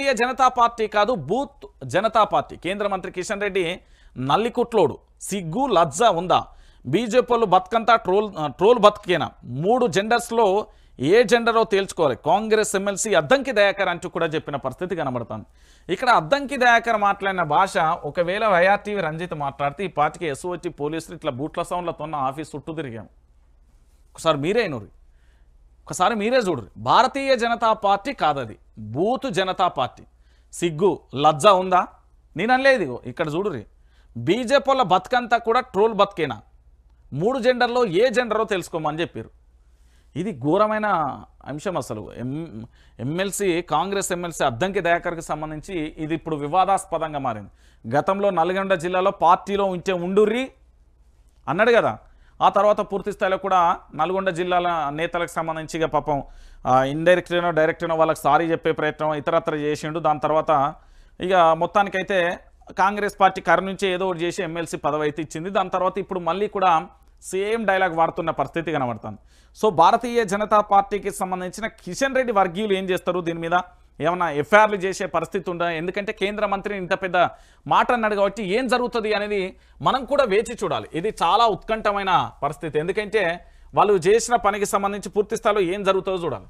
Bharatiya Janata party కాదు, booth Janata party. కేంద్ర మంత్రి కిషన్ రెడ్డి నల్లికుట్లోడు. సిగ్గు లజ్జ ఉందా? బీజేపీలు బతుకంతా ట్రోల్ బతికేనా? 3 జెండర్స్లో ఏ జెండరో తేల్చుకోవాలి. కాంగ్రెస్ ఎమ్మెల్సీ అద్దంకి దయాకర్ అంటూ కూడా చెప్పిన పరిస్థితి కనబడుతుంది. ఇక్కడ అద్దంకి దయాకర్ మాట్లాడిన భాష, ఒకవేళ వైఆర్టీవీ రంజిత్ మాట్లాడితే ఈ పార్టీకి ఎస్ఓటి పోలీసులు ఇట్లా బూట్ల సౌండ్లతో ఆఫీస్ చుట్టూ తిరిగాము. ఒకసారి మీరే చూడరు. భారతీయ జనతా పార్టీ కాదది, బూత్ జనతా పార్టీ. సిగ్గు లజ్జ ఉందా? నేను అనలేదు. ఇక్కడ చూడుర్రి, బీజేపీల బతుకంతా కూడా ట్రోల్ బతికేనా? 3 జెండర్లో ఏ జెండరో తెలుసుకోమని చెప్పారు. ఇది ఘోరమైన అంశం. అసలు ఎమ్మెల్సీ, కాంగ్రెస్ ఎమ్మెల్సీ అద్దంకి దయాకర్కి సంబంధించి ఇది ఇప్పుడు వివాదాస్పదంగా మారింది. గతంలో నల్గొండ జిల్లాలో పార్టీలో ఉండుర్రి అన్నాడు కదా. ఆ తర్వాత పూర్తి స్థాయిలో కూడా నల్గొండ జిల్లాల నేతలకు సంబంధించి ఇక పాపం ఇండైరెక్ట్గానో డైరెక్ట్గానో వాళ్ళకి సారీ చెప్పే ప్రయత్నం ఇతరత్ర చేసిండు. దాని తర్వాత ఇక మొత్తానికైతే కాంగ్రెస్ పార్టీ నుంచి ఏదో ఒకటి చేసి ఎమ్మెల్సీ పదవి అయితే ఇచ్చింది. దాని తర్వాత ఇప్పుడు మళ్ళీ కూడా సేమ్ డైలాగ్ వాడుతున్న పరిస్థితి కనబడుతుంది. సో భారతీయ జనతా పార్టీకి సంబంధించిన కిషన్ రెడ్డి వర్గీయులు ఏం చేస్తారు? దీని మీద ఏమన్నా ఎఫ్ఐఆర్లు చేసే పరిస్థితి ఉందా? ఎందుకంటే కేంద్ర మంత్రిని ఇంత పెద్ద మాట అన్నాడు కాబట్టి ఏం జరుగుతుంది అనేది మనం కూడా వేచి చూడాలి. ఇది చాలా ఉత్కంఠమైన పరిస్థితి. ఎందుకంటే వాళ్ళు చేసిన పనికి సంబంధించి పూర్తి స్థాయిలో ఏం జరుగుతుందో చూడాలి.